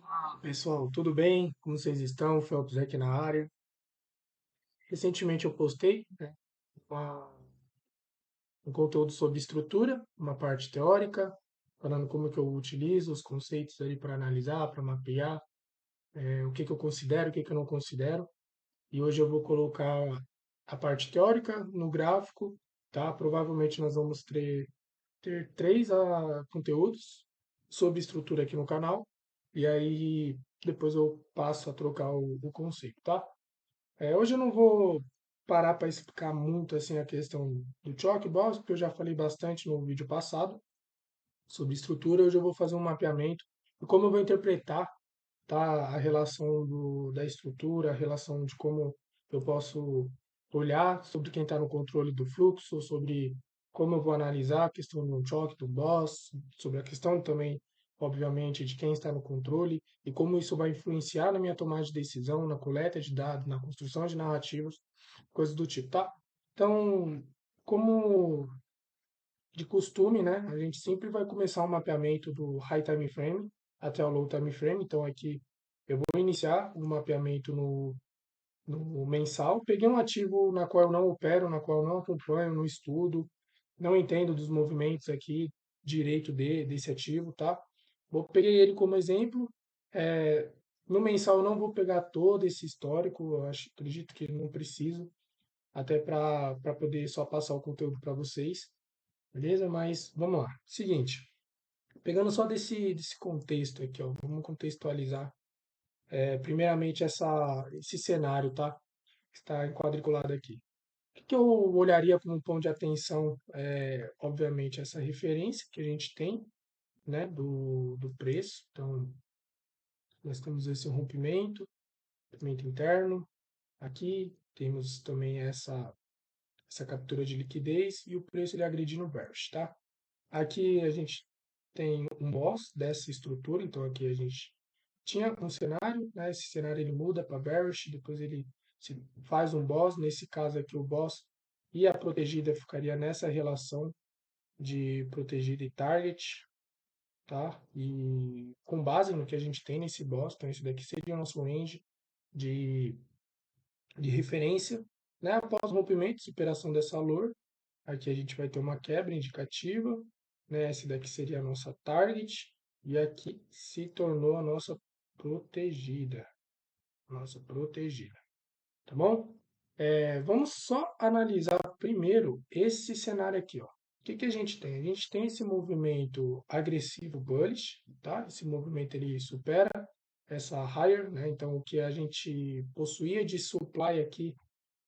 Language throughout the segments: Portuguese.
Fala, pessoal, tudo bem? Como vocês estão? Felps aqui na área. Recentemente eu postei, né, uma- um conteúdo sobre estrutura, uma parte teórica, falando como que eu utilizo os conceitos ali para analisar, para mapear, o que que eu considero, o que que eu não considero. E hoje eu vou colocar a parte teórica no gráfico, tá? Provavelmente nós vamos ter três conteúdos sobre estrutura aqui no canal. E aí depois eu passo a trocar o conceito, tá? Hoje eu não vou parar para explicar muito assim a questão do choque box, porque eu já falei bastante no vídeo passado sobre estrutura. Hoje eu vou fazer um mapeamento e como eu vou interpretar, tá, a relação da estrutura, a relação de como eu posso olhar sobre quem está no controle do fluxo, sobre como eu vou analisar a questão do choque, do boss, sobre a questão também, obviamente, de quem está no controle e como isso vai influenciar na minha tomada de decisão, na coleta de dados, na construção de narrativas, coisas do tipo, tá? Então, como de costume, né, a gente sempre vai começar o mapeamento do high time frame até o low time frame. Então, aqui eu vou iniciar o mapeamento no mensal. Peguei um ativo na qual eu não opero, na qual eu não acompanho, não estudo, não entendo dos movimentos aqui direito desse ativo, tá? Peguei ele como exemplo. É, no mensal eu não vou pegar todo esse histórico, acredito que não preciso, até para poder só passar o conteúdo para vocês, beleza? Mas vamos lá. Seguinte, pegando só desse contexto aqui, ó, vamos contextualizar primeiramente esse cenário, tá? Que está enquadriculado aqui. O que eu olharia como ponto de atenção obviamente, essa referência que a gente tem, né, do preço. Então, nós temos esse rompimento interno. Aqui temos também essa captura de liquidez e o preço ele agredindo o bearish, tá? Aqui a gente tem um boss dessa estrutura, então aqui a gente tinha um cenário, né? Esse cenário ele muda para bearish, depois ele se faz um boss. Nesse caso aqui o boss e a protegida ficaria nessa relação de protegida e target, tá? E com base no que a gente tem nesse boss, então esse daqui seria o nosso range de, de referência, né? Após o rompimento, superação dessa lower, aqui a gente vai ter uma quebra indicativa, né? Esse daqui seria a nossa target e aqui se tornou a protegida, nossa protegida, tá bom? Vamos só analisar primeiro esse cenário aqui, ó. O que que a gente tem? A gente tem esse movimento agressivo bullish, tá? Esse movimento ele supera essa higher, né? Então o que a gente possuía de supply aqui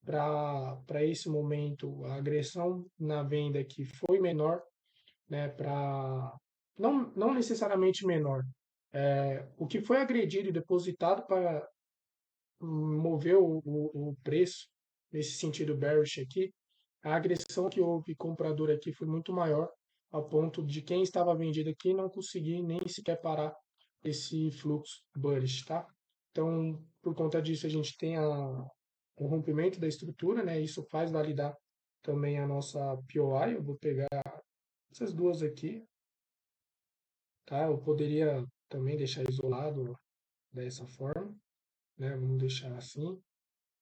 para esse momento, a agressão na venda aqui foi menor, né? Para não necessariamente menor. O que foi agredido e depositado para mover o preço nesse sentido bearish aqui, a agressão que houve comprador aqui foi muito maior, ao ponto de quem estava vendido aqui não conseguir nem sequer parar esse fluxo bullish, tá? Então, por conta disso, a gente tem o rompimento da estrutura, né? Isso faz validar também a nossa POI. Eu vou pegar essas duas aqui, tá? Eu poderia também deixar isolado dessa forma, né? Vamos deixar assim.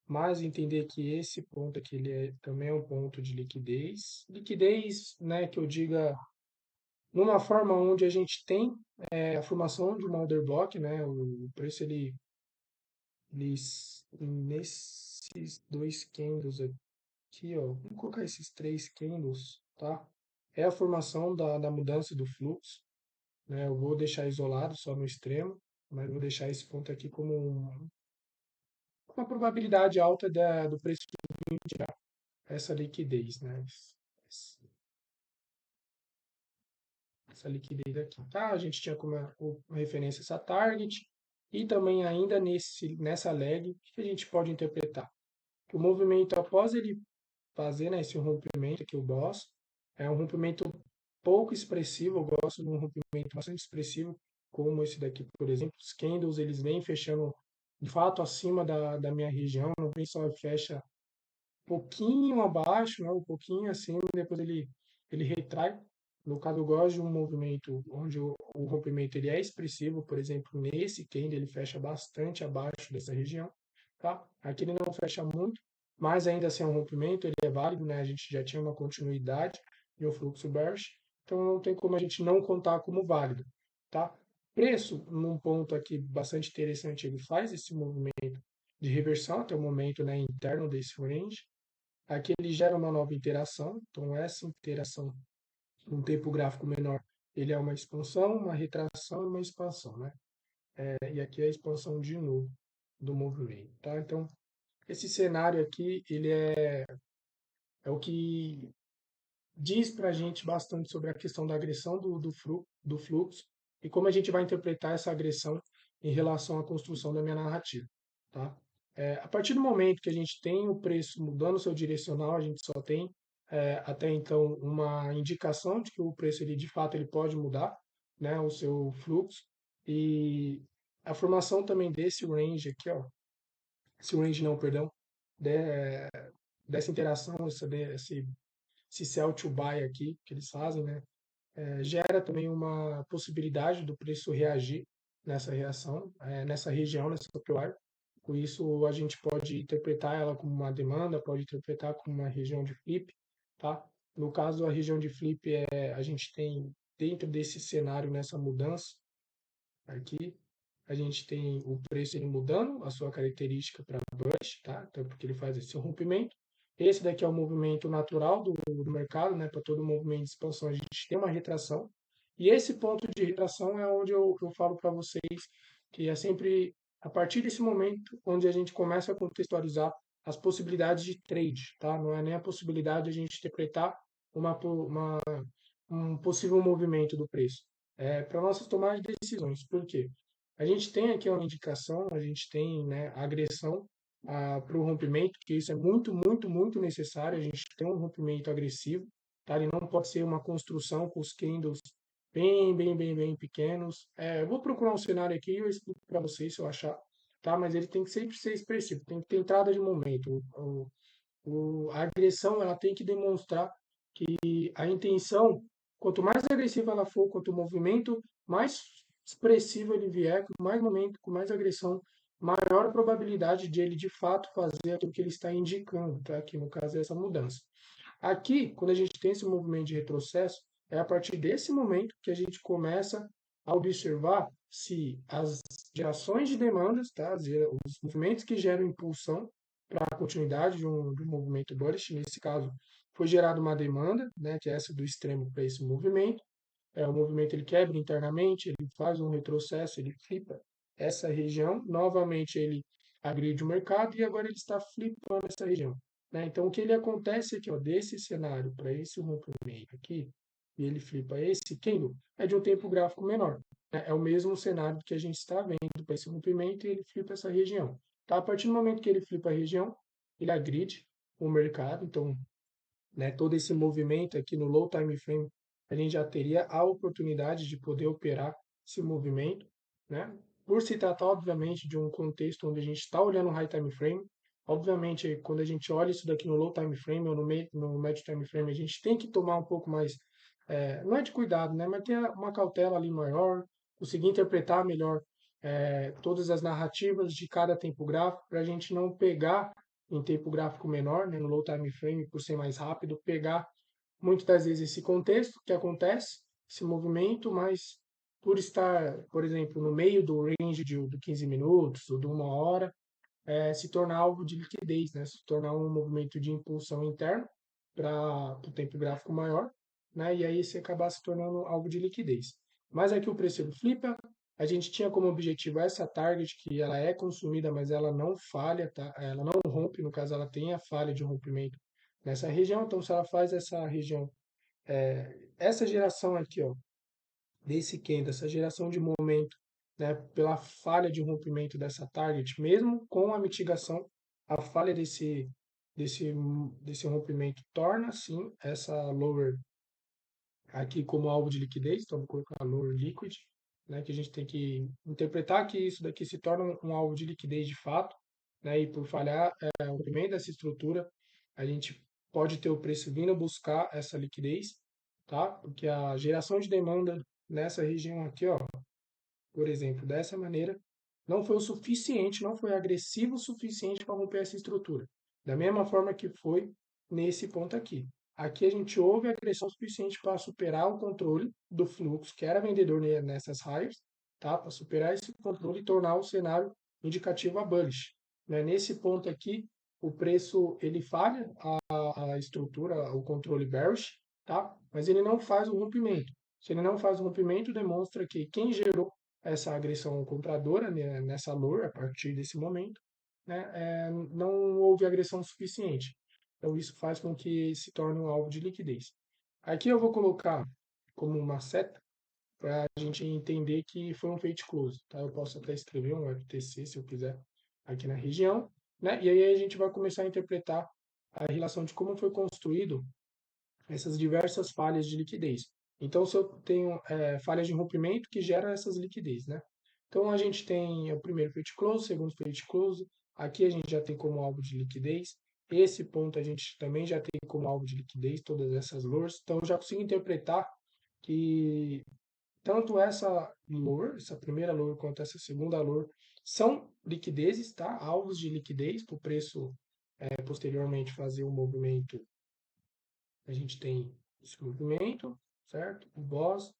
Mas entender que esse ponto aqui ele também é um ponto de liquidez. Liquidez, né, que eu diga, numa forma onde a gente tem a formação de uma order block, né, o preço ele nesses dois candles aqui, ó, vamos colocar esses três candles, tá? É a formação da mudança do fluxo, né? Eu vou deixar isolado só no extremo, mas vou deixar esse ponto aqui como uma probabilidade alta do preço tirar essa liquidez, né? Essa liquidez aqui, tá? A gente tinha como referência essa target e também ainda nessa leg, o que a gente pode interpretar? Que o movimento após ele fazer, né, esse rompimento aqui, o boss, é um rompimento pouco expressivo. Eu gosto de um rompimento bastante expressivo, como esse daqui, por exemplo. Os candles, eles vêm fechando de fato acima da minha região, não vem só fecha pouquinho abaixo, né, um pouquinho acima, e depois ele retrai. No caso, eu gosto de um movimento onde o rompimento ele é expressivo, por exemplo, nesse candle ele fecha bastante abaixo dessa região, tá? Aqui ele não fecha muito, mas ainda assim é um rompimento, ele é válido, né? A gente já tinha uma continuidade e um fluxo bearish, então não tem como a gente não contar como válido, tá? Preço, num ponto aqui bastante interessante, ele faz esse movimento de reversão até o momento, né, interno desse range. Aqui ele gera uma nova interação, então essa interação num tempo gráfico menor, ele é uma expansão, uma retração e uma expansão, né? E aqui é a expansão de novo do movimento, tá? Então, esse cenário aqui, é o que diz para a gente bastante sobre a questão da agressão do fluxo e como a gente vai interpretar essa agressão em relação à construção da minha narrativa, tá? A partir do momento que a gente tem o preço mudando seu direcional, a gente só tem até então uma indicação de que o preço ele de fato ele pode mudar, né, o seu fluxo e a formação também desse range aqui, ó, esse range não, perdão, de- dessa interação, esse sell to buy aqui que eles fazem, né? Gera também uma possibilidade do preço reagir nessa reação, nessa região, nessa supply. Com isso, a gente pode interpretar ela como uma demanda, pode interpretar como uma região de flip, tá? No caso, a região de flip a gente tem dentro desse cenário, nessa mudança aqui, a gente tem o preço ele mudando a sua característica para bullish, tá? Então, porque ele faz esse rompimento. Esse daqui é o movimento natural do mercado, né? Para todo movimento de expansão, a gente tem uma retração. E esse ponto de retração é onde eu falo para vocês que é sempre a partir desse momento onde a gente começa a contextualizar as possibilidades de trade, tá? Não é nem a possibilidade de a gente interpretar um possível movimento do preço. Para nossas tomadas de decisões. Por quê? A gente tem aqui uma indicação, a gente tem, né, a agressão para o rompimento, que isso é muito, muito, muito necessário. A gente tem um rompimento agressivo, tá? Ele não pode ser uma construção com os candles bem, bem, bem, bem pequenos. Eu vou procurar um cenário aqui e eu explico para vocês se eu achar, tá? Mas ele tem que sempre ser expressivo, tem que ter entrada de momento. A agressão ela tem que demonstrar que a intenção, quanto mais agressiva ela for, quanto o movimento mais expressivo ele vier, com mais momento, com mais agressão, maior a probabilidade de ele de fato fazer aquilo que ele está indicando, tá? Aqui no caso é essa mudança. Aqui, quando a gente tem esse movimento de retrocesso, é a partir desse momento que a gente começa a observar se as gerações de demandas, tá? Os movimentos que geram impulsão para a continuidade de um movimento bullish, nesse caso, foi gerada uma demanda, né, que é essa do extremo para esse movimento. O movimento ele quebra internamente, ele faz um retrocesso, ele flipa essa região, novamente ele agride o mercado e agora ele está flipando essa região, né? Então o que ele acontece aqui, ó, desse cenário para esse rompimento aqui, e ele flipa esse candle, é de um tempo gráfico menor, né? É o mesmo cenário que a gente está vendo para esse rompimento e ele flipa essa região. Tá? A partir do momento que ele flipa a região, ele agride o mercado, então, né, todo esse movimento aqui no low time frame, a gente já teria a oportunidade de poder operar esse movimento, né? Por se tratar, obviamente, de um contexto onde a gente está olhando o high time frame, obviamente, quando a gente olha isso daqui no low time frame ou no médio time frame, a gente tem que tomar um pouco mais, não é de cuidado, né? Mas ter uma cautela ali maior, conseguir interpretar melhor todas as narrativas de cada tempo gráfico, para a gente não pegar em tempo gráfico menor, né, no low time frame, por ser mais rápido, pegar muitas das vezes esse contexto que acontece, esse movimento, mas por estar, por exemplo, no meio do range de 15 minutos ou de uma hora, se tornar alvo de liquidez, né, se tornar um movimento de impulsão interno para o tempo gráfico maior, né, e aí se acabar se tornando alvo de liquidez. Mas aqui o preço ele flipa, a gente tinha como objetivo essa target que ela é consumida, mas ela não falha, tá? Ela não rompe, no caso ela tem a falha de rompimento nessa região, então se ela faz essa região, essa geração aqui, ó, desse candle, essa geração de momento, né, pela falha de rompimento dessa target, mesmo com a mitigação, a falha desse, desse rompimento torna, sim, essa lower aqui como alvo de liquidez, então vou colocar lower liquid, né, que a gente tem que interpretar que isso daqui se torna um alvo de liquidez de fato, né, e por falhar o rompimento dessa estrutura, a gente pode ter o preço vindo buscar essa liquidez, tá? Porque a geração de demanda nessa região aqui, ó, por exemplo, dessa maneira, não foi o suficiente, não foi agressivo o suficiente para romper essa estrutura. Da mesma forma que foi nesse ponto aqui. Aqui a gente houve agressão suficiente para superar o controle do fluxo, que era vendedor nessas raias, tá? Para superar esse controle e tornar o cenário indicativo a bullish. Né? Nesse ponto aqui, o preço ele falha a estrutura, o controle bearish, tá? Mas ele não faz o rompimento. Se ele não faz o rompimento, demonstra que quem gerou essa agressão compradora, né, nessa lower a partir desse momento, né, não houve agressão suficiente. Então isso faz com que se torne um alvo de liquidez. Aqui eu vou colocar como uma seta para a gente entender que foi um fade close. Tá? Eu posso até escrever um FTC se eu quiser aqui na região, né? E aí a gente vai começar a interpretar a relação de como foi construído essas diversas falhas de liquidez. Então, se eu tenho falhas de rompimento que geram essas liquidez, né? Então, a gente tem o primeiro fade close, o segundo fade close. Aqui a gente já tem como alvo de liquidez. Esse ponto a gente também já tem como alvo de liquidez, todas essas lures. Então, eu já consigo interpretar que tanto essa lure, essa primeira lure, quanto essa segunda lure, são liquidezes, tá? Alvos de liquidez, para o preço posteriormente fazer um movimento. A gente tem esse movimento, certo? O boss,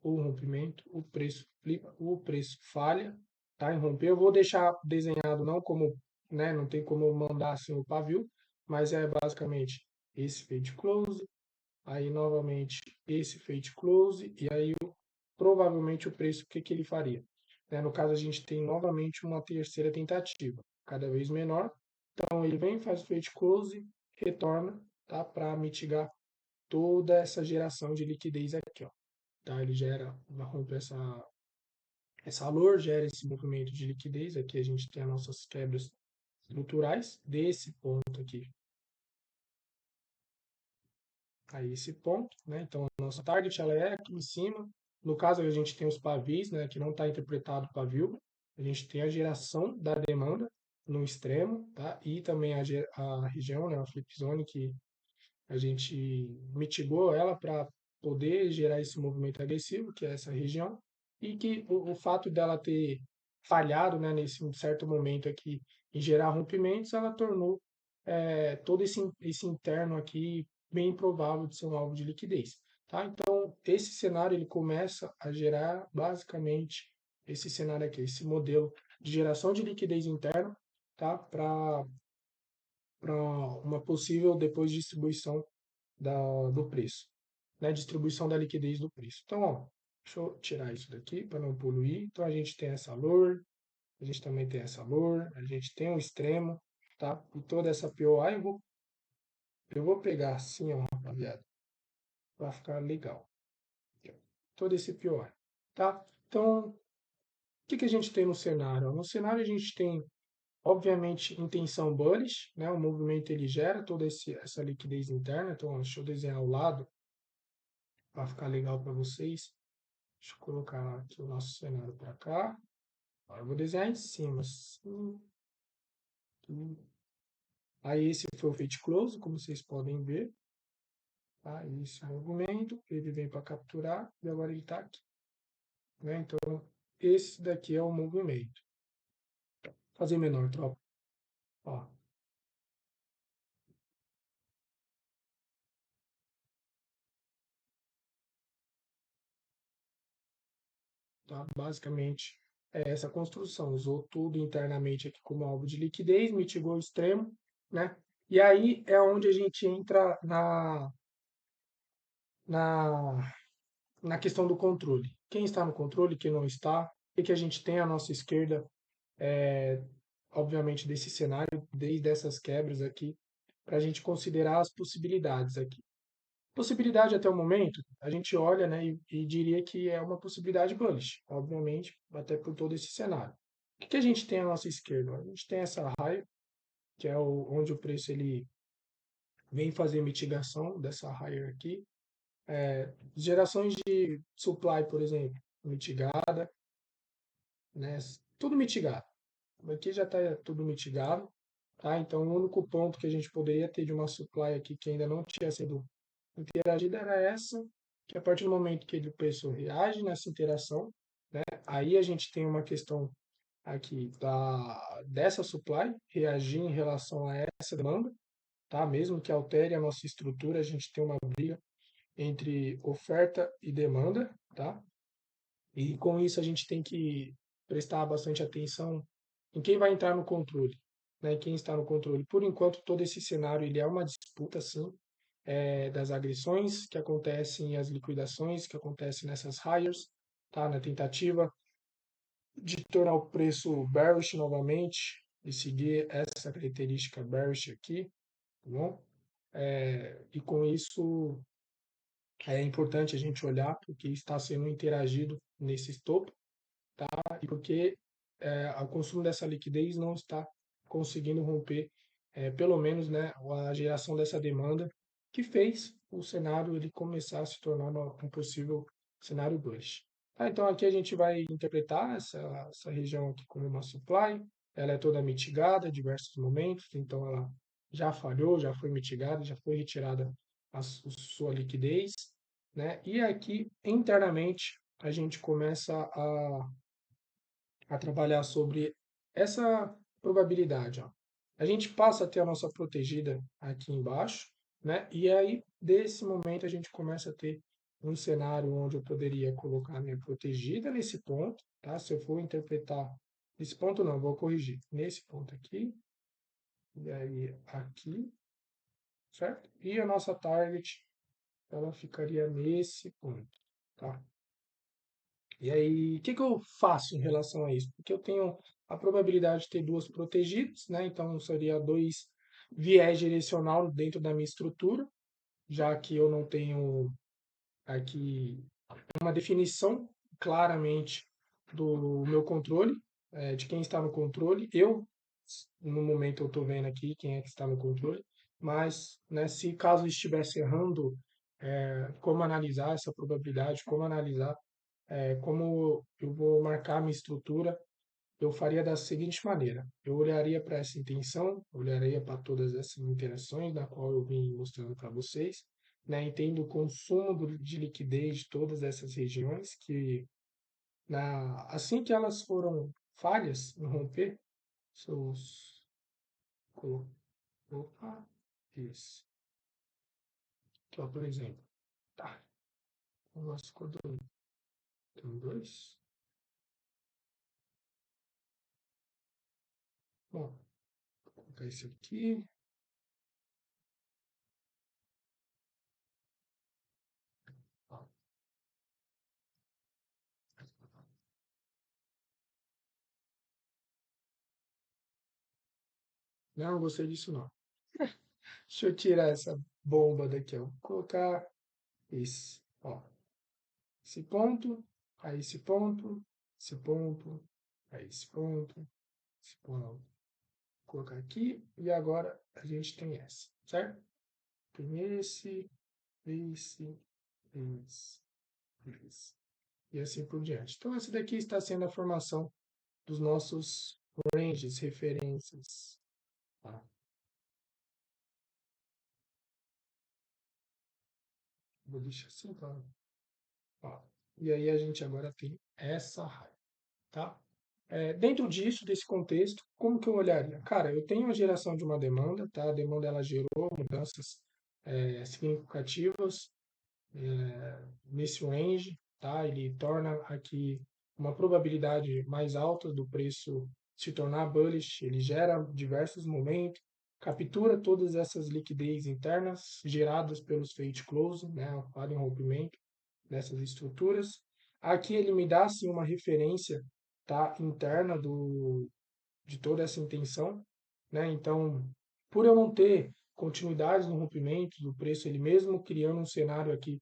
o rompimento, o preço flipa, o preço falha, tá? Em romper, eu vou deixar desenhado não como, né? Não tem como eu mandar assim o pavio, mas é basicamente esse fade close, aí novamente esse fade close e aí provavelmente o preço, o que que ele faria? Né? No caso, a gente tem novamente uma terceira tentativa, cada vez menor. Então, ele vem, faz o fade close, retorna, tá? Para mitigar toda essa geração de liquidez aqui, ó. Tá? Ele gera, rompe essa lor, gera esse movimento de liquidez. Aqui a gente tem as nossas quebras estruturais desse ponto aqui a esse ponto, né? Então a nossa target ela é aqui em cima. No caso a gente tem os pavis, né? Que não está interpretado pavio. A gente tem a geração da demanda no extremo, tá? E também a região, né? A flip zone que a gente mitigou ela para poder gerar esse movimento agressivo, que é essa região, e que o fato dela ter falhado, né, nesse certo momento aqui em gerar rompimentos, ela tornou todo esse interno aqui bem improvável de ser um alvo de liquidez. Tá? Então, esse cenário ele começa a gerar basicamente esse cenário aqui, esse modelo de geração de liquidez interna, tá? Para uma possível depois distribuição do preço, né? Distribuição da liquidez do preço. Então, ó, deixa eu tirar isso daqui para não poluir. Então, a gente tem essa lor, a gente também tem essa lor, a gente tem o extremo, tá? E toda essa POA eu vou pegar assim, ó, rapaziada, para ficar legal. Todo esse POA, tá? Então, o que que a gente tem no cenário? No cenário a gente tem obviamente, intenção bullish, né? O movimento ele gera toda essa liquidez interna. Então, deixa eu desenhar ao lado para ficar legal para vocês. Deixa eu colocar aqui o nosso cenário para cá. Agora eu vou desenhar em cima. Assim, aqui. Aí esse foi o fade close, como vocês podem ver. Tá? Esse movimento, ele vem para capturar e agora ele está aqui. Né? Então, esse daqui é o movimento. Fazer menor, tropa. Ó, tá? Basicamente, é essa construção. Usou tudo internamente aqui como alvo de liquidez, mitigou o extremo, né? E aí é onde a gente entra na, na questão do controle. Quem está no controle, quem não está, o que a gente tem à nossa esquerda, obviamente, desse cenário, desde essas quebras aqui, para a gente considerar as possibilidades aqui. Possibilidade até o momento, a gente olha, né, e diria que é uma possibilidade bullish, obviamente, até por todo esse cenário. O que que a gente tem à nossa esquerda? A gente tem essa raia, que é onde o preço ele vem fazer mitigação dessa raia aqui. Gerações de supply, por exemplo, mitigada, né? Tudo mitigado. Aqui já está tudo mitigado, tá? Então, o único ponto que a gente poderia ter de uma supply aqui que ainda não tinha sido interagida era essa, que a partir do momento que o preço reage nessa interação, né, aí a gente tem uma questão aqui dessa supply reagir em relação a essa demanda, tá? Mesmo que altere a nossa estrutura, a gente tem uma briga entre oferta e demanda, tá? E com isso a gente tem que prestar bastante atenção em quem vai entrar no controle, né? Quem está no controle. Por enquanto, todo esse cenário ele é uma disputa, sim, das agressões que acontecem, as liquidações que acontecem nessas hires, tá? Na tentativa de tornar o preço bearish novamente e seguir essa característica bearish aqui, tá bom? E com isso é importante a gente olhar porque está sendo interagido nesse topo, e porque o consumo dessa liquidez não está conseguindo romper, pelo menos, né, a geração dessa demanda que fez o cenário ele começar a se tornar um possível cenário bullish. Então aqui a gente vai interpretar essa região aqui como uma supply, ela é toda mitigada em diversos momentos, então ela já falhou, já foi mitigada, já foi retirada sua liquidez, né? E aqui internamente a gente começa a trabalhar sobre essa probabilidade. Ó. A gente passa a ter a nossa protegida aqui embaixo, né? E aí, desse momento, a gente começa a ter um cenário onde eu poderia colocar a minha protegida nesse ponto, tá? Se eu for interpretar esse ponto, não, vou corrigir. Nesse ponto aqui, e aí aqui, certo? E a nossa target, ela ficaria nesse ponto, tá? E aí, o que que eu faço em relação a isso? Porque eu tenho a probabilidade de ter duas protegidas, né? Então, seria dois viés direcional dentro da minha estrutura, já que eu não tenho aqui uma definição claramente do meu controle, de quem está no controle. No momento, eu estou vendo aqui quem é que está no controle, mas, né, se caso estivesse errando, como analisar essa probabilidade, como analisar como eu vou marcar a minha estrutura, eu faria da seguinte maneira: eu olharia para essa intenção, olharia para todas essas interações, da qual eu vim mostrando para vocês, né? Entendo o consumo de liquidez de todas essas regiões, que assim que elas foram falhas em romper, seus. Opa, isso. Então, por exemplo, tá, o nosso cordão tem dois. Bom, vou colocar esse aqui. Não gostei disso, não. Deixa eu tirar essa bomba daqui, ó. Vou colocar esse, ó. Esse ponto, aí esse ponto, esse ponto, aí esse ponto, esse ponto. Vou colocar aqui e agora a gente tem essa, certo? Tem esse, esse. E assim por diante. Então, essa daqui está sendo a formação dos nossos ranges, referências. Tá? Vou deixar assim, tá? Ó. E aí a gente agora tem essa raiz, tá? Dentro disso, desse contexto, como que eu olharia? Cara, eu tenho a geração de uma demanda, tá? A demanda ela gerou mudanças significativas nesse range, tá? Ele torna aqui uma probabilidade mais alta do preço se tornar bullish, ele gera diversos momentos, captura todas essas liquidez internas geradas pelos fade close, né? O rompimento dessas estruturas. Aqui ele me dá assim uma referência, tá, interna de toda essa intenção, né? Então, por eu não ter continuidade no rompimento do preço, ele mesmo criando um cenário aqui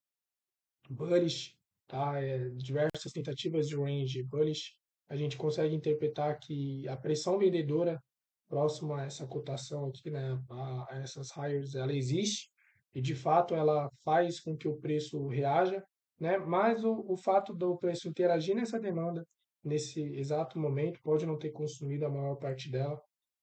bullish, tá? Diversas tentativas de range bullish, a gente consegue interpretar que a pressão vendedora próxima a essa cotação aqui, né, a essas hires, ela existe e de fato ela faz com que o preço reaja, né? Mas o fato do preço interagir nessa demanda nesse exato momento pode não ter consumido a maior parte dela,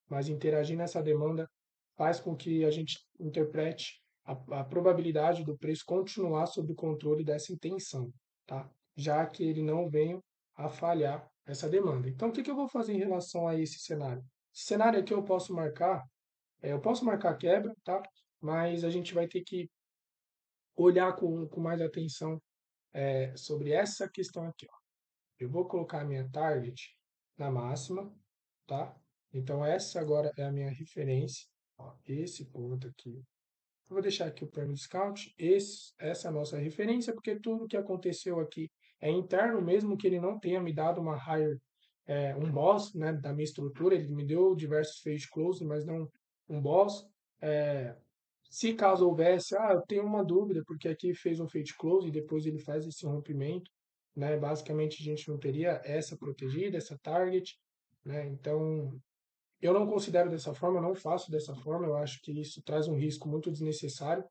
mas interagir nessa demanda faz com que a gente interprete a probabilidade do preço continuar sob o controle dessa intenção, tá? Já que ele não venha a falhar essa demanda. Então, o que que eu vou fazer em relação a esse cenário? Esse cenário aqui eu posso marcar quebra, tá? Mas a gente vai ter que olhar com mais atenção sobre essa questão aqui, ó. Eu vou colocar a minha target na máxima, tá? Então essa agora é a minha referência, ó, esse ponto aqui. Eu vou deixar aqui o prêmio discount, essa é a nossa referência, porque tudo que aconteceu aqui é interno, mesmo que ele não tenha me dado uma higher, um boss, né, da minha estrutura, ele me deu diversos fade close, mas não um boss. É, se caso houvesse, eu tenho uma dúvida, porque aqui fez um fade close e depois ele faz esse rompimento, né? Basicamente a gente não teria essa protegida, essa target, né? Então eu não considero dessa forma, eu não faço dessa forma, eu acho que isso traz um risco muito desnecessário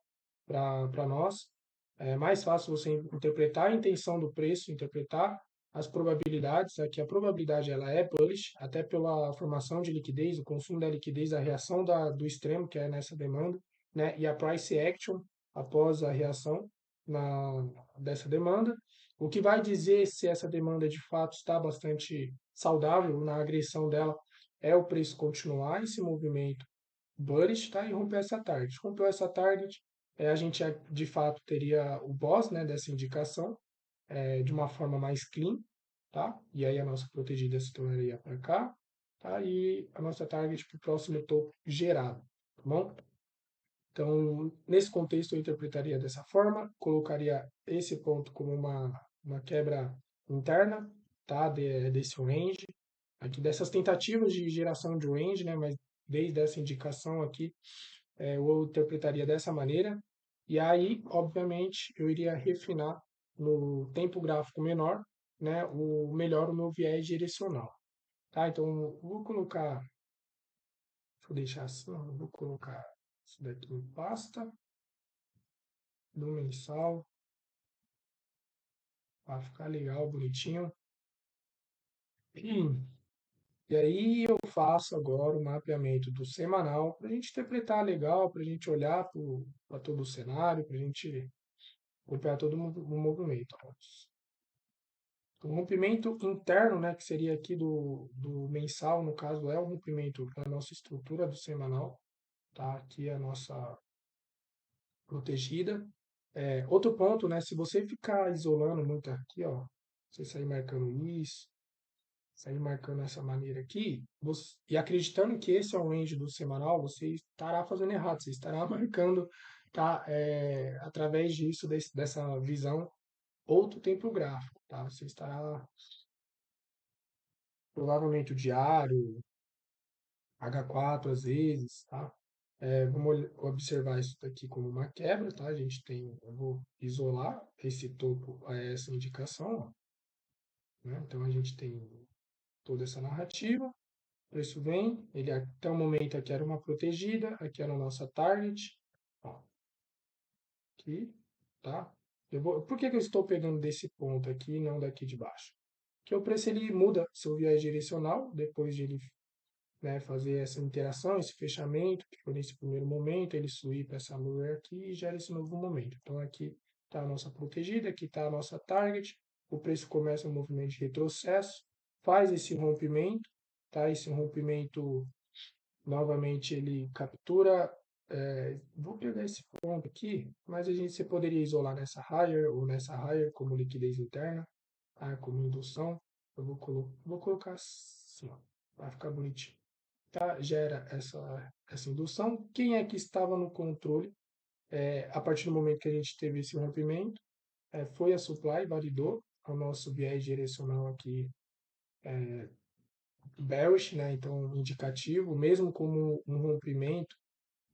para nós. É mais fácil você interpretar a intenção do preço, interpretar as probabilidades. Aqui a probabilidade ela é bullish, até pela formação de liquidez, o consumo da liquidez, a reação do extremo, que é nessa demanda, né? E a price action após a reação dessa demanda. O que vai dizer se essa demanda de fato está bastante saudável na agressão dela é o preço continuar esse movimento bullish, tá? E romper essa target. Rompeu essa target, a gente de fato teria o boss, né, dessa indicação de uma forma mais clean, tá? E aí a nossa protegida se tornaria para cá, tá? E a nossa target para o próximo topo gerado, tá bom? Então, nesse contexto, eu interpretaria dessa forma, colocaria esse ponto como uma quebra interna, tá? Desse range, aqui dessas tentativas de geração de range, né? Mas desde essa indicação aqui, eu interpretaria dessa maneira. E aí, obviamente, eu iria refinar no tempo gráfico menor, né? O melhor o meu viés direcional, tá? Então, eu vou colocar, vou deixar assim, ó, eu vou colocar isso daqui em pasta do mensal, para ficar legal, bonitinho. E aí eu faço agora o mapeamento do semanal para a gente interpretar legal, para a gente olhar para todo o cenário, para a gente acompanhar todo o movimento. O rompimento interno, né, que seria aqui do mensal, no caso, é o rompimento da nossa estrutura do semanal, tá? Aqui é a nossa protegida. Outro ponto, né, se você ficar isolando muito aqui, ó, você sair marcando isso, sair marcando dessa maneira aqui, e acreditando que esse é o range do semanal, você estará fazendo errado, você estará marcando, tá, através disso, dessa visão, outro tempo gráfico, tá? Você estará, provavelmente, o diário, H4 às vezes, tá? Vamos observar isso daqui como uma quebra, tá? Eu vou isolar esse topo a essa indicação, ó, né? Então a gente tem toda essa narrativa. O preço vem, ele até o momento aqui era uma protegida, aqui era a nossa target, ó, aqui, tá? Por que que eu estou pegando desse ponto aqui e não daqui de baixo? Porque o preço ele muda seu viés direcional depois de ele, né, fazer essa interação, esse fechamento, que foi nesse primeiro momento, ele subir para essa lower aqui e gera esse novo momento. Então aqui está a nossa protegida, aqui está a nossa target, o preço começa um movimento de retrocesso, faz esse rompimento, tá? Esse rompimento novamente ele captura. Vou pegar esse ponto aqui, mas você poderia isolar nessa higher ou nessa higher como liquidez interna, tá? Como indução. Vou colocar assim, ó, para ficar bonitinho. Tá? Gera essa indução. Quem é que estava no controle a partir do momento que a gente teve esse rompimento? Foi a supply, validou o nosso viés direcional aqui bearish, né? Então indicativo, mesmo como um rompimento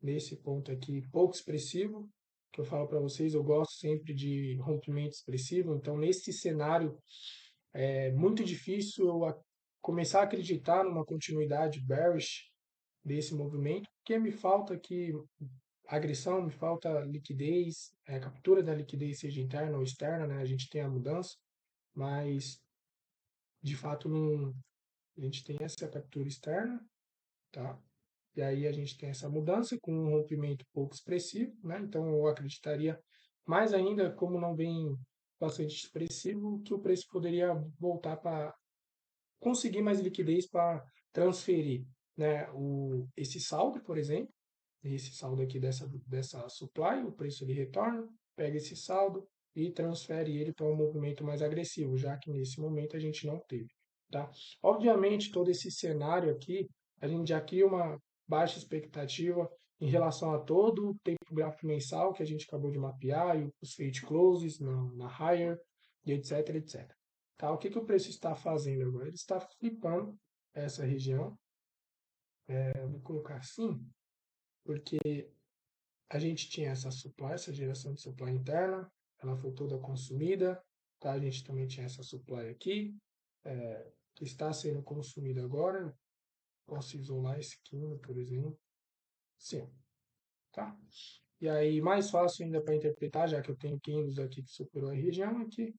nesse ponto aqui pouco expressivo, que eu falo para vocês, eu gosto sempre de rompimento expressivo, então nesse cenário é muito difícil começar a acreditar numa continuidade bearish desse movimento, porque me falta aqui agressão, me falta liquidez, captura da liquidez, seja interna ou externa, né? A gente tem a mudança, mas de fato não, a gente tem essa captura externa, tá? E aí a gente tem essa mudança com um rompimento pouco expressivo, né? Então eu acreditaria mais ainda, como não vem bastante expressivo, que o preço poderia voltar para conseguir mais liquidez para transferir, né, esse saldo, por exemplo, esse saldo aqui dessa supply, o preço ele retorna, pega esse saldo e transfere ele para um movimento mais agressivo, já que nesse momento a gente não teve. Tá? Obviamente, todo esse cenário aqui, a gente já cria uma baixa expectativa em relação a todo o tempo gráfico mensal que a gente acabou de mapear, e os fade closes na higher, e etc, etc. Tá? O que, que o preço está fazendo agora? Ele está flipando essa região. Eu vou colocar assim, porque a gente tinha essa supply, essa geração de supply interna, ela foi toda consumida, tá? A gente também tinha essa supply aqui, que está sendo consumida agora. Posso isolar esse quino, por exemplo. Sim, tá? E aí, mais fácil ainda para interpretar, já que eu tenho quinos aqui que superou a região, é que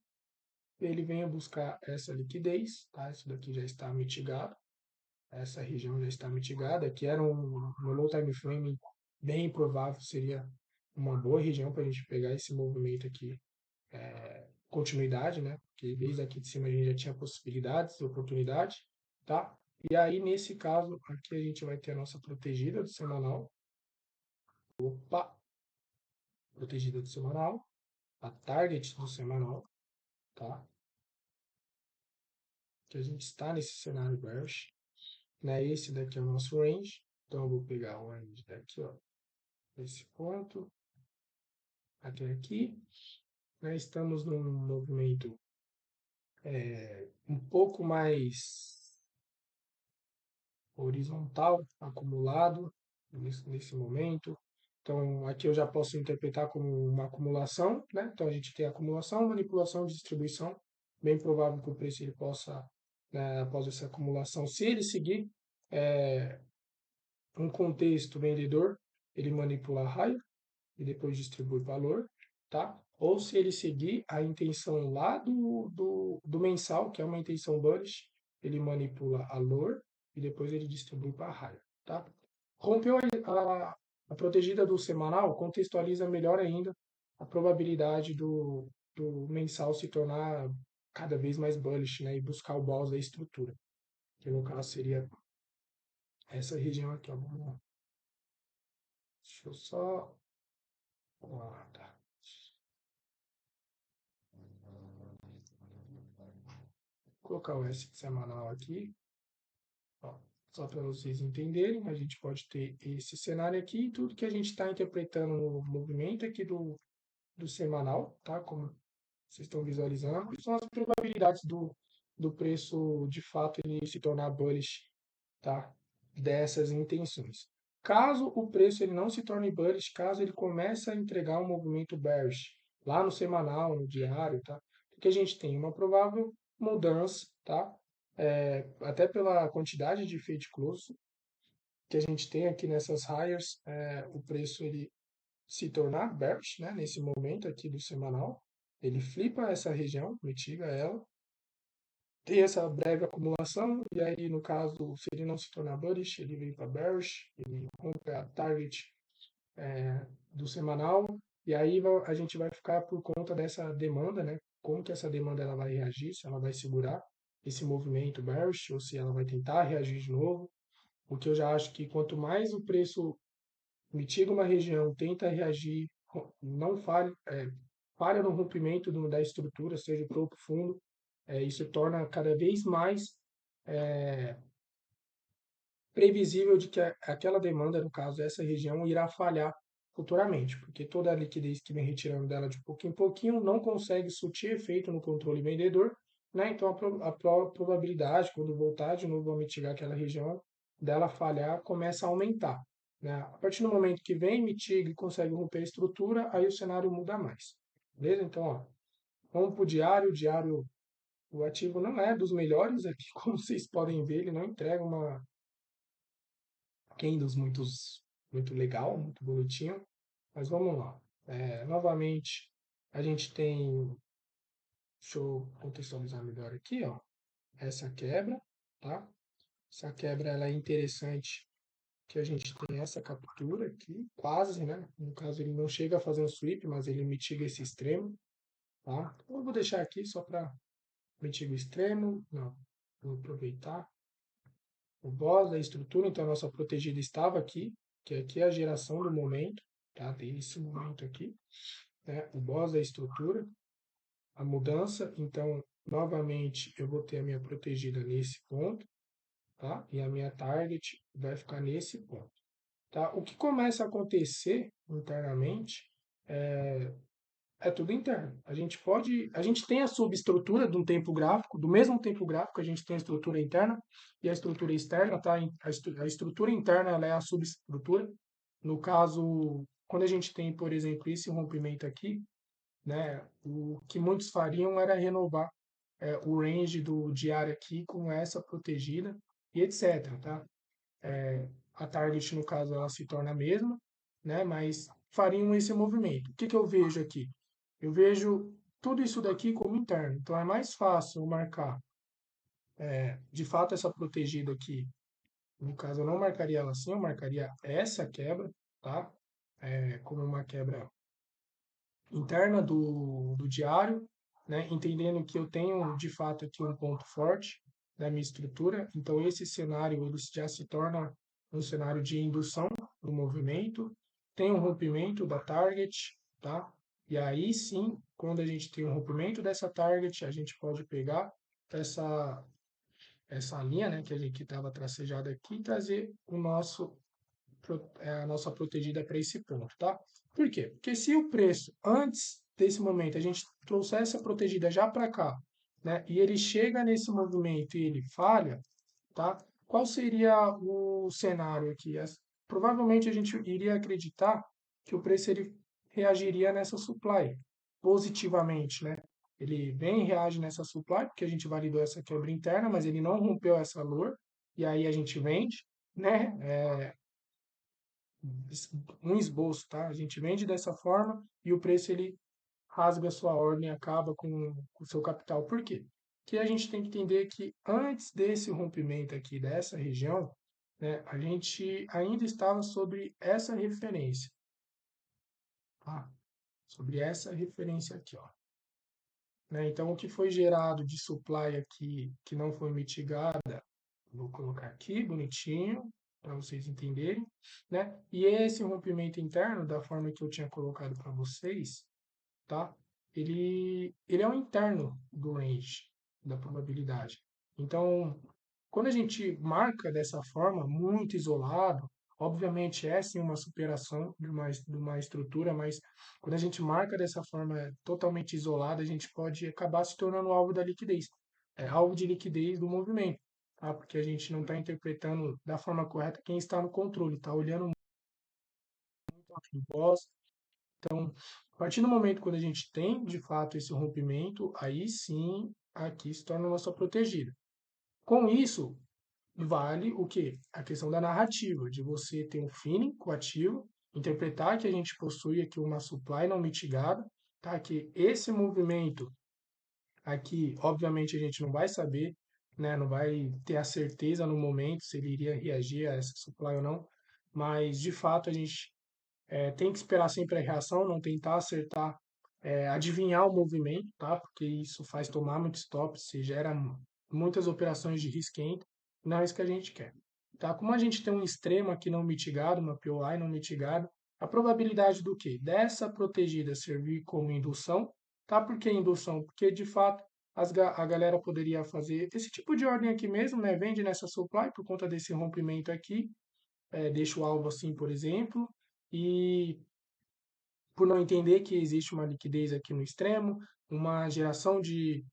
ele venha buscar essa liquidez, tá? Isso daqui já está mitigado, essa região já está mitigada, que era um low time frame bem provável, seria uma boa região para a gente pegar esse movimento aqui, continuidade, né? Porque desde aqui de cima a gente já tinha possibilidades, oportunidade, tá? E aí, nesse caso, aqui a gente vai ter a nossa protegida do semanal. Opa! Protegida do semanal. A target do semanal, tá? Que a gente está nesse cenário bearish, né? Esse daqui é o nosso range. Então, eu vou pegar o range daqui, ó. Esse ponto até aqui. Né? Estamos num movimento um pouco mais horizontal, acumulado nesse momento. Então, aqui eu já posso interpretar como uma acumulação, né? Então, a gente tem acumulação, manipulação, distribuição. Bem provável que o preço ele possa, né, após essa acumulação, se ele seguir um contexto vendedor, ele manipula raio e depois distribui valor, tá? Ou se ele seguir a intenção lá do mensal, que é uma intenção bullish, ele manipula a lor e depois ele distribui para raio, tá? Rompeu a protegida do semanal, contextualiza melhor ainda a probabilidade do mensal se tornar cada vez mais bullish, né? E buscar o boss da estrutura, que no caso seria essa região aqui, ó. Deixa eu só guardar. Vou colocar o S semanal aqui, ó, só para vocês entenderem. A gente pode ter esse cenário aqui e tudo que a gente está interpretando no movimento aqui do semanal, tá? Como vocês estão visualizando, são as probabilidades do preço de fato ele se tornar bullish, tá? Dessas intenções. Caso o preço ele não se torne bullish, caso ele comece a entregar um movimento bearish lá no semanal, no diário, tá? Porque a gente tem uma provável mudança, tá? Até pela quantidade de fade close que a gente tem aqui nessas hires, o preço ele se tornar bearish, né? Nesse momento aqui do semanal, ele flipa essa região, mitiga ela, tem essa breve acumulação, e aí, no caso, se ele não se tornar bullish, ele vem para bearish, ele rompe a target do semanal, e aí a gente vai ficar por conta dessa demanda, né? Como que essa demanda ela vai reagir, se ela vai segurar esse movimento bearish, ou se ela vai tentar reagir de novo, porque eu já acho que quanto mais o preço mitiga uma região, tenta reagir, não falha, falha no rompimento da estrutura, seja o topo fundo, isso torna cada vez mais previsível de que aquela demanda, no caso essa região, irá falhar futuramente, porque toda a liquidez que vem retirando dela de pouquinho em pouquinho não consegue surtir efeito no controle vendedor, né? Então a probabilidade, quando voltar de novo a mitigar aquela região, dela falhar começa a aumentar. Né? A partir do momento que vem, mitiga e consegue romper a estrutura, aí o cenário muda mais. Beleza? Então, ó, vamos para o diário, o ativo não é dos melhores aqui, como vocês podem ver, ele não entrega uma candles muito legal, muito bonitinho. Mas vamos lá. Novamente, a gente tem, deixa eu contextualizar melhor aqui, ó, essa quebra, tá? Essa quebra ela é interessante, que a gente tem essa captura aqui, quase, né? No caso, ele não chega a fazer um sweep, mas ele mitiga esse extremo, tá? Então, eu vou deixar aqui só para mitigar o extremo. Não, vou aproveitar o boss da estrutura, então a nossa protegida estava aqui, que aqui é a geração do momento, tá? Desse momento aqui, né? O boss da estrutura, a mudança, então novamente eu vou ter a minha protegida nesse ponto, tá? E a minha target vai ficar nesse ponto, tá? O que começa a acontecer internamente é tudo interno. A gente tem a subestrutura de um tempo gráfico, do mesmo tempo gráfico, a gente tem a estrutura interna e a estrutura externa, tá? A estrutura interna, ela é a subestrutura. No caso, quando a gente tem, por exemplo, esse rompimento aqui, né, o que muitos fariam era renovar o range do diário aqui com essa protegida e etc, tá? A target, no caso, ela se torna a mesma, né? Mas fariam esse movimento. O que que eu vejo aqui? Eu vejo tudo isso daqui como interno. Então é mais fácil eu marcar, de fato, essa protegida aqui. No caso, eu não marcaria ela assim, eu marcaria essa quebra, tá? Como uma quebra interna do diário, né? Entendendo que eu tenho, de fato, aqui um ponto forte da minha estrutura. Então, esse cenário ele já se torna um cenário de indução do movimento. Tem um rompimento da target, tá? E aí sim, quando a gente tem um rompimento dessa target, a gente pode pegar essa, essa linha, né, que a gente estava tracejada aqui e trazer a nossa protegida para esse ponto, tá? Por quê? Porque se o preço, antes desse momento, a gente trouxer essa protegida já para cá, né, e ele chega nesse movimento e ele falha, tá? Qual seria o cenário aqui? Provavelmente a gente iria acreditar que o preço ele reagiria nessa supply positivamente, né? Ele vem e reage nessa supply, porque a gente validou essa quebra interna, mas ele não rompeu essa lower, e aí a gente vende, né? Um esboço, tá? A gente vende dessa forma e o preço ele rasga a sua ordem e acaba com o seu capital. Por quê? Porque a gente tem que entender que antes desse rompimento aqui dessa região, né, a gente ainda estava sobre essa referência, tá? Sobre essa referência aqui, ó. Né? Então, o que foi gerado de supply aqui que não foi mitigada, vou colocar aqui bonitinho para vocês entenderem, né? E esse rompimento interno, da forma que eu tinha colocado para vocês, tá? Ele é o interno do range da probabilidade. Então, quando a gente marca dessa forma, muito isolado, obviamente é sim uma superação de uma estrutura, mas quando a gente marca dessa forma totalmente isolada, a gente pode acabar se tornando alvo da liquidez, alvo de liquidez do movimento, tá? Porque a gente não está interpretando da forma correta quem está no controle, está olhando muito aqui do boss. Então, a partir do momento quando a gente tem de fato esse rompimento, aí sim aqui se torna nossa protegida. Com isso, vale o quê? A questão da narrativa, de você ter um feeling com o ativo, interpretar que a gente possui aqui uma supply não mitigada, tá? Que esse movimento aqui, obviamente, a gente não vai saber, né? Não vai ter a certeza no momento se ele iria reagir a essa supply ou não, mas de fato a gente tem que esperar sempre a reação, não tentar acertar, adivinhar o movimento, tá? Porque isso faz tomar muito stop, se gera muitas operações de risco quente, não é isso que a gente quer. Tá? Como a gente tem um extremo aqui não mitigado, uma POI não mitigada, a probabilidade do quê? Dessa protegida servir como indução, tá? Por que indução? Porque de fato a galera poderia fazer esse tipo de ordem aqui mesmo, né? Vende nessa supply por conta desse rompimento aqui, deixa o alvo assim, por exemplo, e por não entender que existe uma liquidez aqui no extremo, uma geração de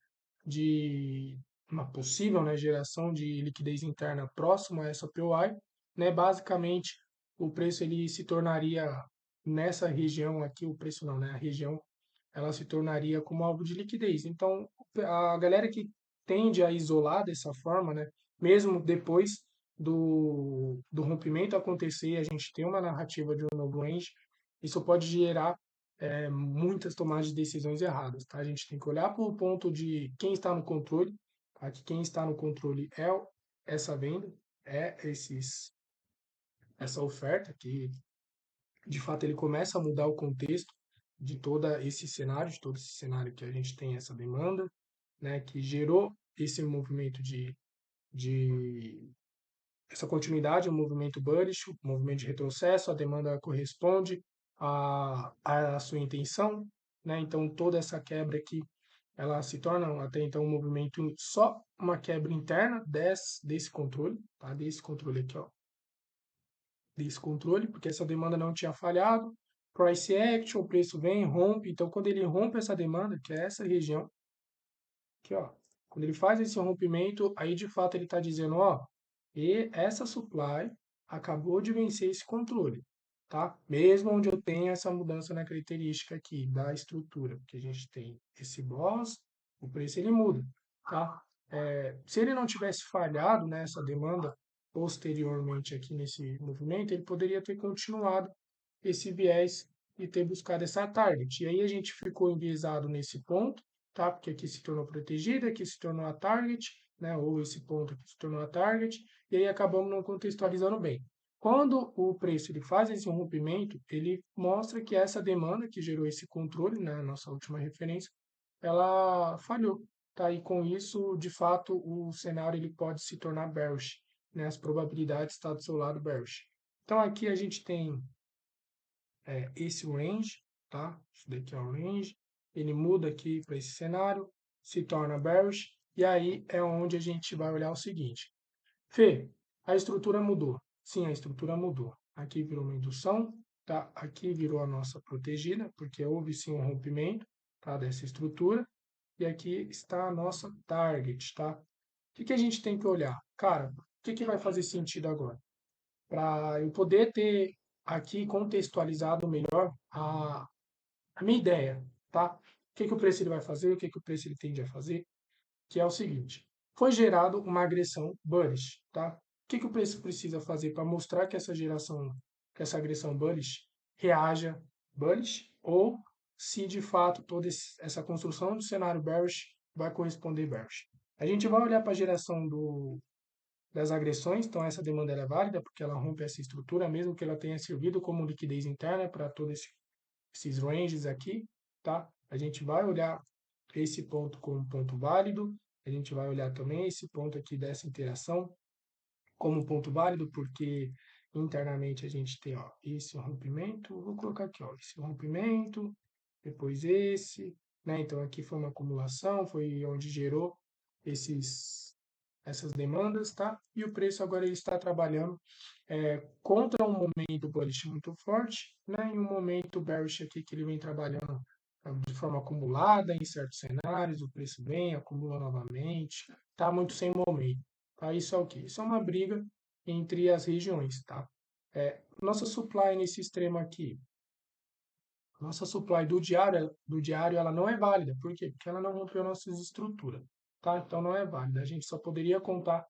uma possível, né, geração de liquidez interna próximo a essa POI, né, basicamente o preço ele se tornaria nessa região aqui, o preço não, né, a região ela se tornaria como alvo de liquidez. Então, a galera que tende a isolar dessa forma, né, mesmo depois do rompimento acontecer, a gente tem uma narrativa de um novo range, isso pode gerar muitas tomadas de decisões erradas. Tá? A gente tem que olhar para o ponto de quem está no controle, tá? Que quem está no controle é essa venda, é esses essa oferta, que de fato ele começa a mudar o contexto de todo esse cenário que a gente tem essa demanda, né, que gerou esse movimento de essa continuidade, o movimento bullish, o movimento de retrocesso, a demanda corresponde à sua intenção, né? Então toda essa quebra aqui, ela se torna até então um movimento só uma quebra interna desse controle, tá? Desse controle aqui, ó, desse controle, porque essa demanda não tinha falhado. Price action, o preço vem, rompe. Então, quando ele rompe essa demanda, que é essa região, aqui, ó, quando ele faz esse rompimento, aí de fato ele está dizendo, ó, e essa supply acabou de vencer esse controle, tá? Mesmo onde eu tenho essa mudança na característica aqui da estrutura, porque a gente tem esse boss, o preço ele muda, tá? Se ele não tivesse falhado nessa demanda posteriormente aqui nesse movimento, ele poderia ter continuado esse viés e ter buscado essa target. E aí a gente ficou enviesado nesse ponto, tá? Porque aqui se tornou protegida, aqui se tornou a target, né? Ou esse ponto aqui se tornou a target, e aí acabamos não contextualizando bem. Quando o preço ele faz esse rompimento, ele mostra que essa demanda que gerou esse controle, na nossa última referência, ela falhou, tá? E com isso, de fato, o cenário ele pode se tornar bearish, né? As probabilidades estão do seu lado bearish. Então aqui a gente tem esse range, tá? Isso daqui é o range. Ele muda aqui para esse cenário, se torna bearish, e aí é onde a gente vai olhar o seguinte. Fê, a estrutura mudou. Sim, a estrutura mudou. Aqui virou uma indução, tá? Aqui virou a nossa protegida, porque houve sim um rompimento, tá? Dessa estrutura. E aqui está a nossa target, tá? O que a gente tem que olhar? Cara, o que vai fazer sentido agora? Para eu poder ter aqui contextualizado melhor a minha ideia, tá? O que o preço ele vai fazer, o que o preço ele tende a fazer, que é o seguinte: foi gerado uma agressão bullish, tá? O que o preço precisa fazer para mostrar que que essa agressão bullish reaja bullish ou se de fato toda essa construção do cenário bearish vai corresponder bearish? A gente vai olhar para a geração das agressões, então essa demanda é válida porque ela rompe essa estrutura, mesmo que ela tenha servido como liquidez interna para todos esses ranges aqui, tá? A gente vai olhar esse ponto como ponto válido, a gente vai olhar também esse ponto aqui dessa interação como ponto válido, porque internamente a gente tem, ó, esse rompimento, vou colocar aqui, ó, esse rompimento, depois esse, né? Então aqui foi uma acumulação, foi onde gerou essas demandas, tá? E o preço agora ele está trabalhando contra um momento bullish muito forte, né? E um momento bearish aqui que ele vem trabalhando de forma acumulada em certos cenários, o preço vem, acumula novamente, tá muito sem momento, tá? Isso é o quê? Isso é uma briga entre as regiões, tá? Nossa supply nesse extremo aqui, nossa supply do diário ela não é válida. Por quê? Porque ela não rompeu nossas estruturas, tá? Então não é válida. A gente só poderia contar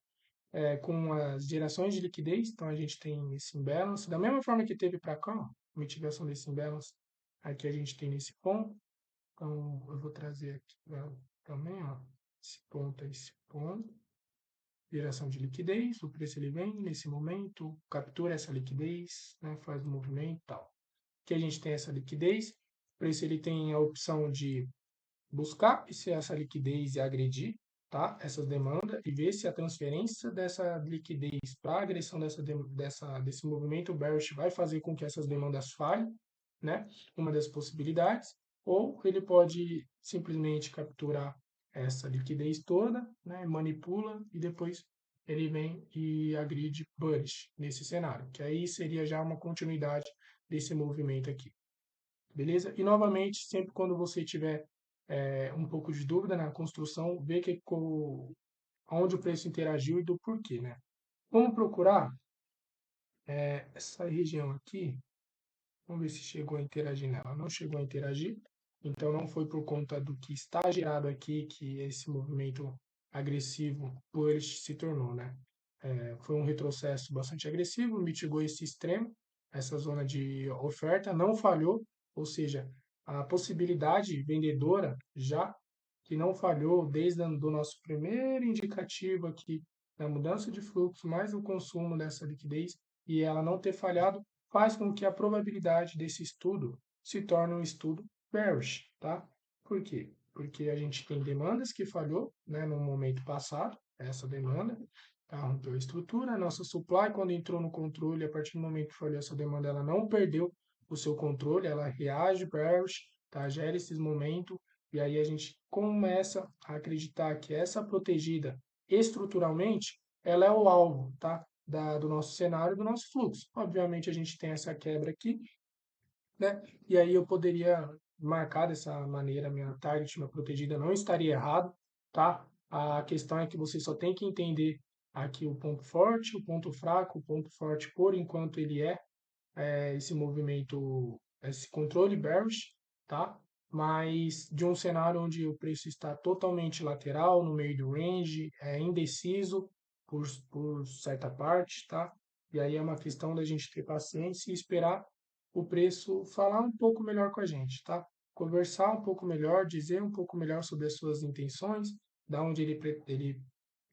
com as gerações de liquidez, então a gente tem esse imbalance, da mesma forma que teve para cá, ó, mitigação desse imbalance, aqui a gente tem nesse ponto, então eu vou trazer aqui também, ó, esse ponto, geração de liquidez, o preço ele vem nesse momento, captura essa liquidez, né, faz o movimento e tal. Aqui a gente tem essa liquidez, o preço ele tem a opção de buscar se essa liquidez e agredir, tá? Essas demandas e ver se a transferência dessa liquidez para a agressão desse movimento bearish vai fazer com que essas demandas falhem, né? Uma das possibilidades, ou ele pode simplesmente capturar essa liquidez toda, né? Manipula e depois ele vem e agride bullish nesse cenário, que aí seria já uma continuidade desse movimento aqui. Beleza? E novamente, sempre quando você tiver um pouco de dúvida na construção, ver onde o preço interagiu e do porquê, né? Vamos procurar essa região aqui. Vamos ver se chegou a interagir nela. Não chegou a interagir, então não foi por conta do que está gerado aqui que esse movimento agressivo bullish se tornou, né? Foi um retrocesso bastante agressivo, mitigou esse extremo, essa zona de oferta, não falhou, ou seja, a possibilidade vendedora já que não falhou desde o nosso primeiro indicativo aqui da mudança de fluxo, mais o consumo dessa liquidez, e ela não ter falhado faz com que a probabilidade desse estudo se torne um estudo bearish, tá? Por quê? Porque a gente tem demandas que falhou, né, no momento passado, essa demanda, tá, rompeu a estrutura, a nossa supply, quando entrou no controle, a partir do momento que falhou essa demanda, ela não perdeu o seu controle, ela reage bearish, tá, gera esses momentos, e aí a gente começa a acreditar que essa protegida estruturalmente, ela é o alvo, tá, do nosso cenário, do nosso fluxo. Obviamente a gente tem essa quebra aqui, né? E aí eu poderia marcar dessa maneira a minha target, minha protegida, não estaria errado, tá? A questão é que você só tem que entender aqui o ponto forte, o ponto fraco, o ponto forte por enquanto ele é esse movimento, esse controle bearish, tá? Mas de um cenário onde o preço está totalmente lateral, no meio do range, é indeciso por certa parte, tá? E aí é uma questão da gente ter paciência e esperar o preço falar um pouco melhor com a gente, tá? Conversar um pouco melhor, dizer um pouco melhor sobre as suas intenções, da onde ele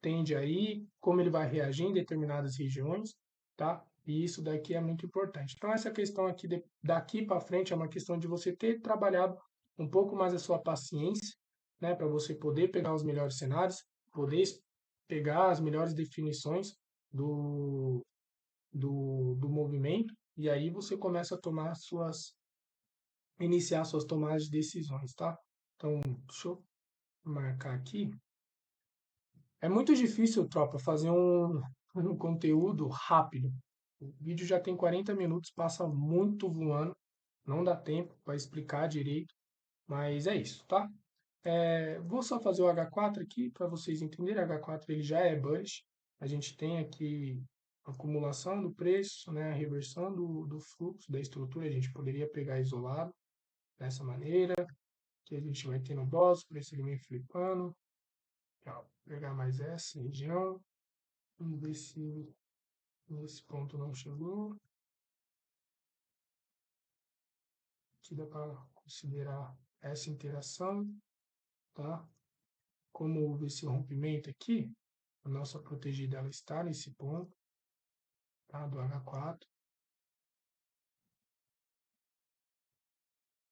tende a ir, como ele vai reagir em determinadas regiões, tá? E isso daqui é muito importante. Então, essa questão aqui, daqui para frente, é uma questão de você ter trabalhado um pouco mais a sua paciência, né? Para você poder pegar os melhores cenários, poder pegar as melhores definições do, do movimento, e aí você começa a tomar iniciar suas tomadas de decisões, tá? Então, deixa eu marcar aqui. É muito difícil, tropa, fazer um conteúdo rápido. O vídeo já tem 40 minutos, passa muito voando, não dá tempo para explicar direito, mas é isso, tá? Vou só fazer o H4 aqui para vocês entenderem. O H4 ele já é bullish. A gente tem aqui a acumulação do preço, né, a reversão do fluxo da estrutura. A gente poderia pegar isolado dessa maneira, que a gente vai ter no boss, o preço ele vem flipando. Ó, pegar mais essa região. Vamos ver se nesse ponto não chegou. Aqui dá para considerar essa interação, tá? Como houve esse rompimento aqui, a nossa protegida ela está nesse ponto, tá? Do H4.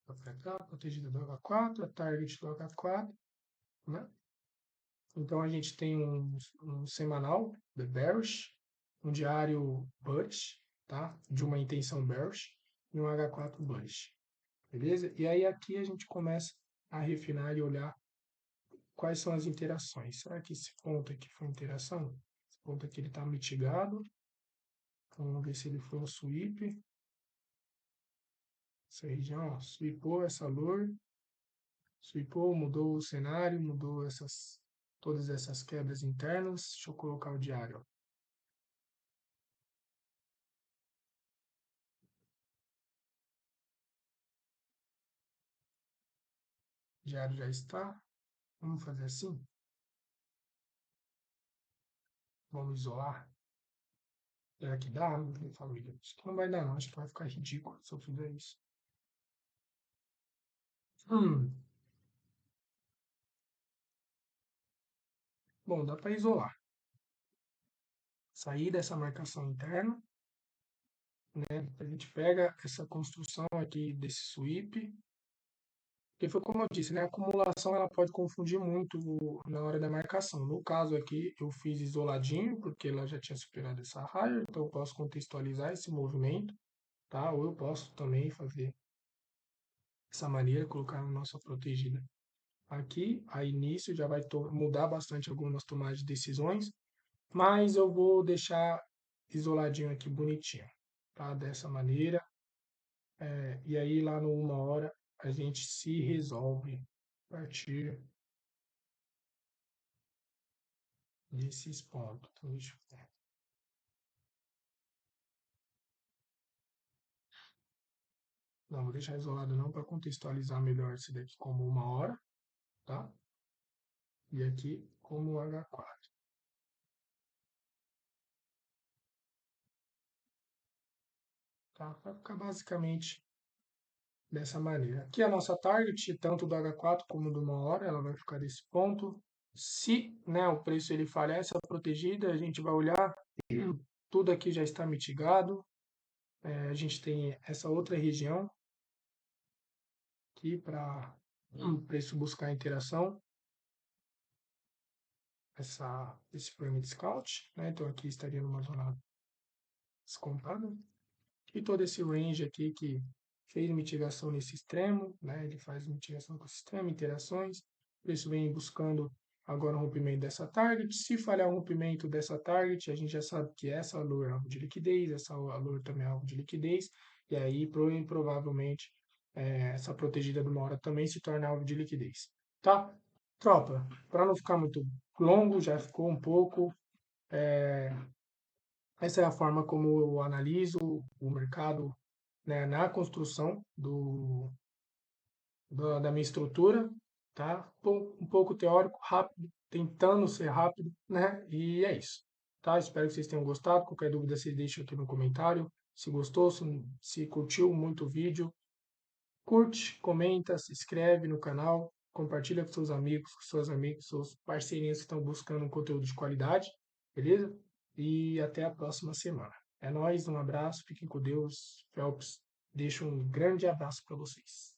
Para cá, protegida do H4, a target do H4, né? Então a gente tem um semanal, the bearish, um diário bullish, tá? De uma intenção bearish e um H4 bullish, beleza? E aí aqui a gente começa a refinar e olhar quais são as interações. Será que esse ponto aqui foi interação? Esse ponto aqui ele está mitigado. Então, vamos ver se ele foi um sweep. Essa região, ó, sweepou essa lure, sweepou, mudou o cenário, mudou todas essas quebras internas. Deixa eu colocar o diário. Ó. O diário já está. Vamos fazer assim. Vamos isolar. Será que dá, minha família? Acho que não vai dar, não. Acho que vai ficar ridículo se eu fizer isso. Bom, dá para isolar. Sair dessa marcação interna, né? A gente pega essa construção aqui desse sweep, porque foi como eu disse, né? A acumulação ela pode confundir muito na hora da marcação. No caso aqui, eu fiz isoladinho, porque ela já tinha superado essa raia, então eu posso contextualizar esse movimento, tá? Ou eu posso também fazer essa maneira, colocar na nossa protegida aqui, a início já vai mudar bastante algumas tomadas de decisões, mas eu vou deixar isoladinho aqui bonitinho, tá? Dessa maneira. E aí lá no 1 hora a gente se resolve a partir desses pontos. Então, deixa eu ver. Não, vou deixar isolado não para contextualizar melhor esse daqui como 1 hora, tá? E aqui como H4, tá? Vai ficar basicamente dessa maneira. Aqui a nossa target, tanto do H4 como do 1 hora, ela vai ficar desse ponto. Se, né, o preço ele falhar essa protegida, a gente vai olhar tudo aqui já está mitigado. A gente tem essa outra região aqui para isso buscar interação, esse Pyramid Scout, né? Então aqui estaria numa zona descontada. E todo esse range aqui que fez mitigação nesse extremo, né? Ele faz mitigação com esse extremo, interações. Por isso vem buscando agora o rompimento dessa target. Se falhar o rompimento dessa target, a gente já sabe que essa alô é alvo de liquidez, essa alô também é alvo de liquidez, e aí provavelmente essa protegida de uma hora também se torna alvo de liquidez. Tá? Tropa, para não ficar muito longo, já ficou um pouco. Essa é a forma como eu analiso o mercado, né, na construção da minha estrutura, tá? Um pouco teórico, rápido, tentando ser rápido, né? E é isso, tá? Espero que vocês tenham gostado. Qualquer dúvida, vocês deixam aqui no comentário. Se gostou, se curtiu muito o vídeo, curte, comenta, se inscreve no canal, compartilha com seus amigos, com seus amigos, seus parceirinhos que estão buscando um conteúdo de qualidade, beleza? E até a próxima semana. É nóis, um abraço, fiquem com Deus. Phelps, deixo um grande abraço para vocês.